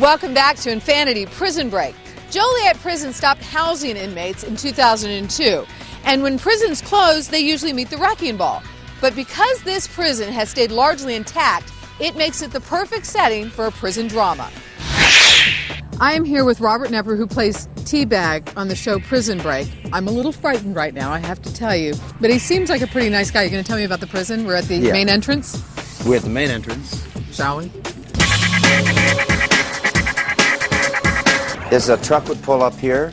Welcome back to Infinity Prison Break. Joliet Prison stopped housing inmates in 2002, and when prisons close, they usually meet the wrecking ball. But because this prison has stayed largely intact, it makes it the perfect setting for a prison drama. I am here with Robert Knepper, who plays T-Bag on the show Prison Break. I'm a little frightened right now, I have to tell you, but he seems like a pretty nice guy. You're going to tell me about the prison? We're at the main entrance? We're at the main entrance. Shall we? There's a truck would pull up here,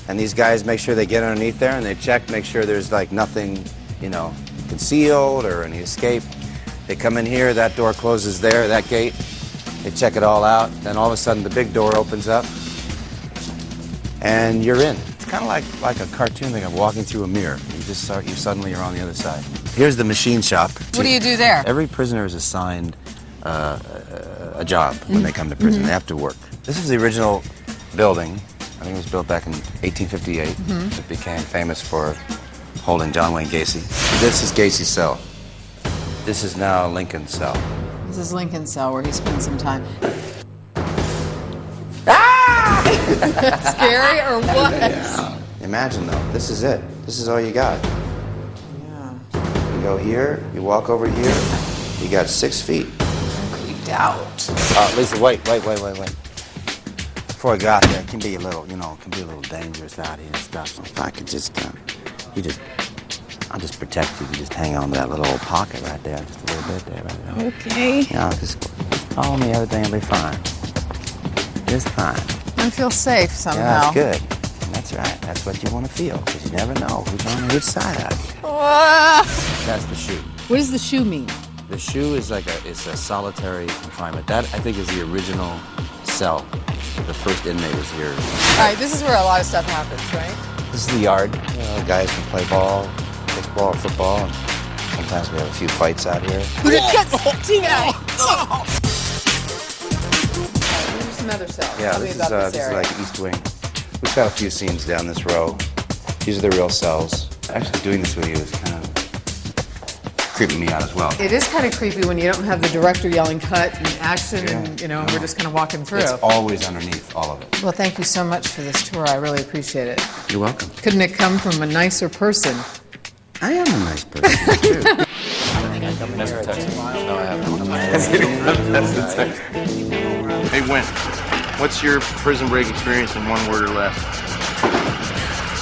and these guys make sure they get underneath there, and they check, make sure there's like nothing, you know, concealed or any escape. They come in here, that door closes there, that gate. They check it all out. Then all of a sudden, the big door opens up, and you're in. It's kind of like a cartoon thing of walking through a mirror. You suddenly you're on the other side. Here's the machine shop. What do you do there? Every prisoner is assigned a job when they come to prison. They have to work. This is the original building. I think it was built back in 1858. It became famous for holding John Wayne Gacy. This is Gacy's cell. This is now Lincoln's cell. This is Lincoln's cell where he spent some time. Ah! Scary or what? Yeah. Imagine though, this is it. This is all you got. Yeah. You go here, you walk over here, you got 6 feet. I'm creeped out. Lisa, wait. Before I got there, it can be a little, it can be a little dangerous out here and stuff. If I could just, I'll just protect you. You just hang on to that little old pocket right there, just a little bit there, right there. Okay. Yeah, just follow me, everything will be fine. Just fine. I feel safe somehow. Yeah, that's good. That's right. That's what you want to feel, because you never know who's on which side out here. That's the shoe. What does the shoe mean? The shoe is it's a solitary confinement. That, I think, is the original cell. The first inmate was here. All right, this is where a lot of stuff happens, right? This is the yard. Guys can play ball, baseball, football, and sometimes we have a few fights out here. Here's some other cells. Yeah, Tell me about this is area. like East Wing. We've got a few scenes down this row. These are the real cells. Actually, doing this with you is kind of creeping me out as well. It is kind of creepy when you don't have the director yelling cut and action and, we're just kind of walking through. It's always underneath all of it. Well, thank you so much for this tour. I really appreciate it. You're welcome. Couldn't it come from a nicer person? I am a nice person, it's true. That's the text. No, I haven't. That's the text. Hey, Win, what's your prison break experience in one word or less?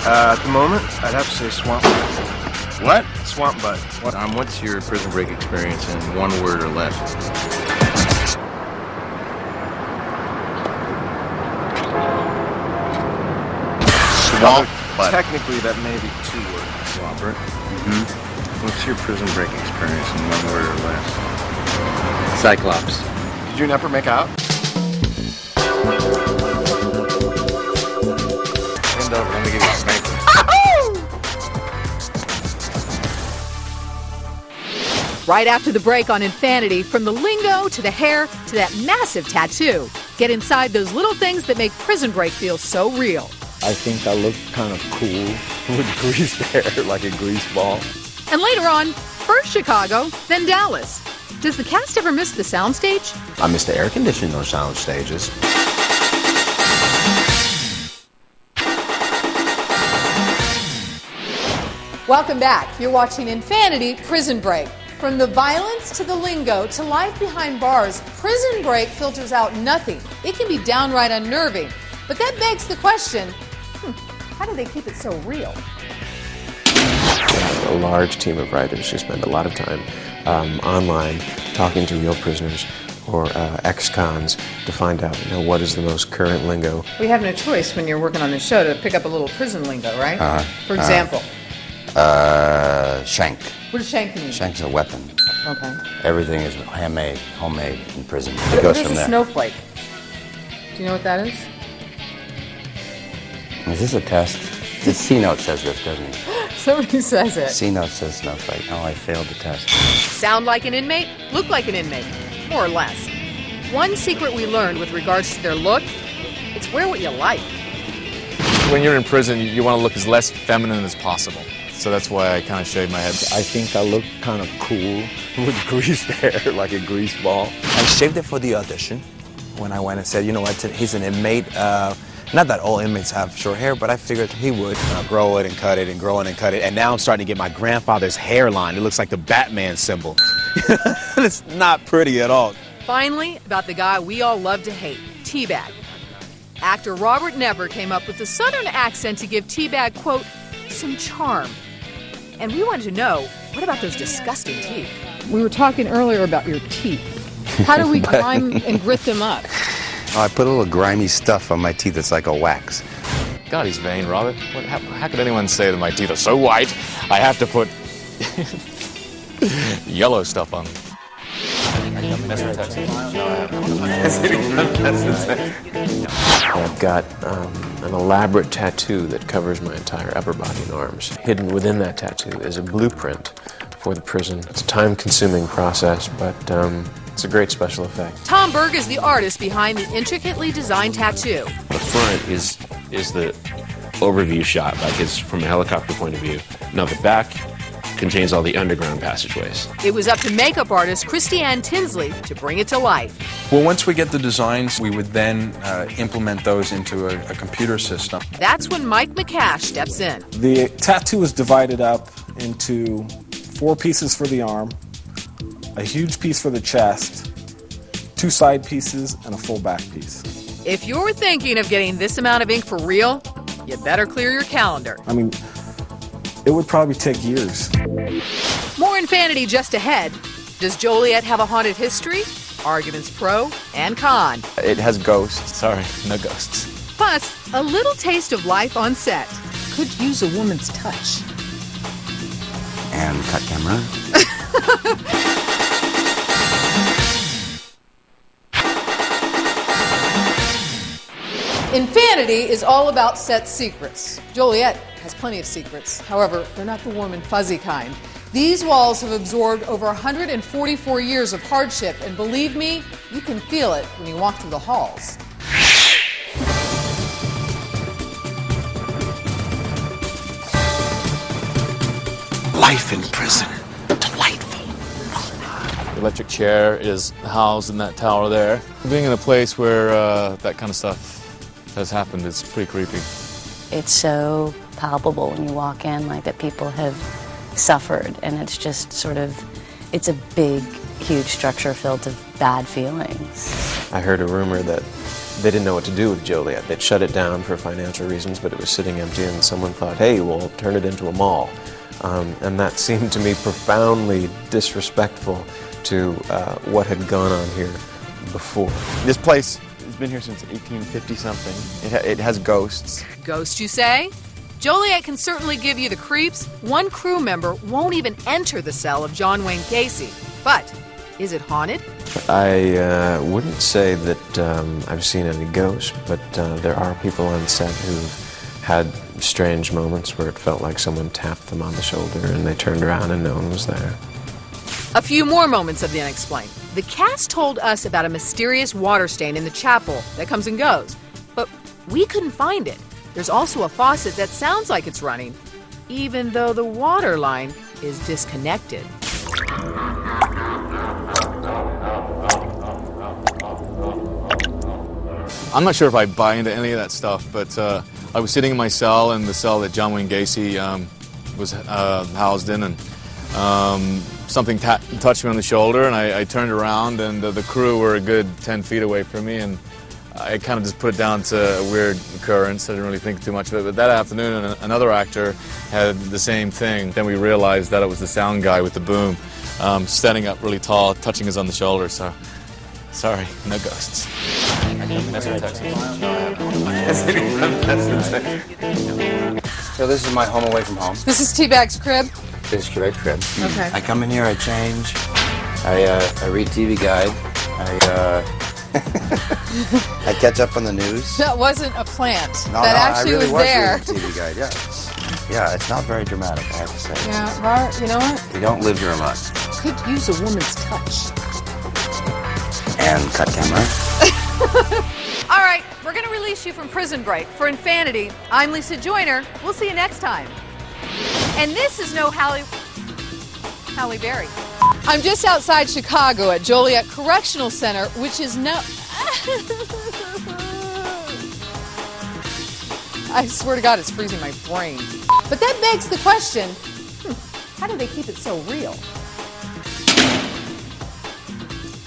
At the moment, I'd have to say swamp butt. What? Swamp butt. What's your prison break experience in one word or less? Swamp butt. Technically, that may be 2 words, Robert. What's your prison break experience in one word or less? Cyclops. Did you never make out? Bend over, let me give you a spanking. Right after the break on Infinity, from the lingo to the hair to that massive tattoo. Get inside those little things that make Prison Break feel so real. I think I look kind of cool with greased hair, like a grease ball. And later on, first Chicago, then Dallas. Does the cast ever miss the soundstage? I miss the air conditioning on sound stages. Welcome back. You're watching Infinity Prison Break. From the violence to the lingo to life behind bars, Prison Break filters out nothing. It can be downright unnerving. But that begs the question, how do they keep it so real? A large team of writers who spend a lot of time online talking to real prisoners or ex-cons to find out what is the most current lingo. We have no choice when you're working on this show to pick up a little prison lingo, right? For example? Shank. What does shank mean? Shank's a weapon. Okay. Everything is handmade, homemade in prison. It What goes is from a there. snowflake? Do you know what that is? Is this a test? The C-note says this, doesn't it? Somebody says it. C-note says snowflake. Oh, I failed the test. Sound like an inmate? Look like an inmate. More or less. One secret we learned with regards to their look, it's wear what you like. When you're in prison, you want to look as less feminine as possible. So that's why I kind of shaved my head. I think I look kind of cool with greased hair, like a grease ball. I shaved it for the audition. when I went and said, you know what, he's an inmate. Not that all inmates have short hair, but I figured he would. Grow it and cut it and grow it and cut it. And now I'm starting to get my grandfather's hairline. It looks like the Batman symbol. It's not pretty at all. Finally, about the guy we all love to hate, T-Bag. Actor Robert Never came up with a southern accent to give T-Bag, quote, some charm. And we wanted to know, what about those disgusting teeth? We were talking earlier about your teeth. How do we grime and grit them up? Oh, I put a little grimy stuff on my teeth. It's like a wax. God, he's vain, Robert. How could anyone say that my teeth are so white, I have to put yellow stuff on them? I've got an elaborate tattoo that covers my entire upper body and arms. Hidden within that tattoo is a blueprint for the prison. It's a time-consuming process, but it's a great special effect. Tom Berg is the artist behind the intricately designed tattoo. The front is the overview shot, like it's from a helicopter point of view. Now the back contains all the underground passageways. It was up to makeup artist Christiane Tinsley to bring it to life. Well, once we get the designs, we would then implement those into a computer system. That's when Mike McCash steps in. The tattoo is divided up into 4 pieces for the arm, a huge piece for the chest, 2 side pieces, and a full back piece. If you're thinking of getting this amount of ink for real, you better clear your calendar. I mean, it would probably take years. More Infanity just ahead. Does Joliet have a haunted history? Arguments pro and con. It has ghosts. Sorry, no ghosts. Plus, a little taste of life on set. Could use a woman's touch. And cut camera. Infanity is all about set secrets. Joliet has plenty of secrets. However, they're not the warm and fuzzy kind. These walls have absorbed over 144 years of hardship, and believe me, you can feel it when you walk through the halls. Life in prison. Delightful. The electric chair is housed in that tower there. Being in a place where that kind of stuff has happened, it's pretty creepy. It's so palpable when you walk in, like that people have suffered, and it's just sort of, it's a big, huge structure filled with bad feelings. I heard a rumor that they didn't know what to do with Joliet. They'd shut it down for financial reasons, but it was sitting empty, and someone thought, hey, we'll turn it into a mall. And that seemed to me profoundly disrespectful to what had gone on here before. This place has been here since 1850-something. It has ghosts. Ghost, you say? Joliet can certainly give you the creeps. One crew member won't even enter the cell of John Wayne Gacy. But is it haunted? I wouldn't say that I've seen any ghosts, but there are people on set who've had strange moments where it felt like someone tapped them on the shoulder and they turned around and no one was there. A few more moments of the unexplained. The cast told us about a mysterious water stain in the chapel that comes and goes, but we couldn't find it. There's also a faucet that sounds like it's running, even though the water line is disconnected. I'm not sure if I buy into any of that stuff, but I was sitting in my cell, in the cell that John Wayne Gacy was housed in, and something touched me on the shoulder, and I turned around, and the crew were a good 10 feet away from me, and I kind of just put it down to a weird occurrence. I didn't really think too much of it, but that afternoon another actor had the same thing. Then we realized that it was the sound guy with the boom, standing up really tall, touching us on the shoulder, so sorry, no ghosts. So this is my home away from home. This is T-Bag's crib. This is my crib. Okay. I come in here, I change, I read TV Guide, I catch up on the news. That wasn't a plant. No, that no, actually I really was there. reading TV Guide, yeah. Yeah, it's not very dramatic, I have to say. Yeah, Robert, you know what? We don't live here a lot. Could use a woman's touch. And cut camera. All right, we're going to release you from Prison Break. For Infanity, I'm Lisa Joyner. We'll see you next time. And this is no Halle Berry. I'm just outside Chicago at Joliet Correctional Center, which is no... I swear to God, it's freezing my brain. But that begs the question, how do they keep it so real?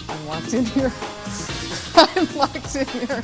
I'm locked in here. I'm locked in here.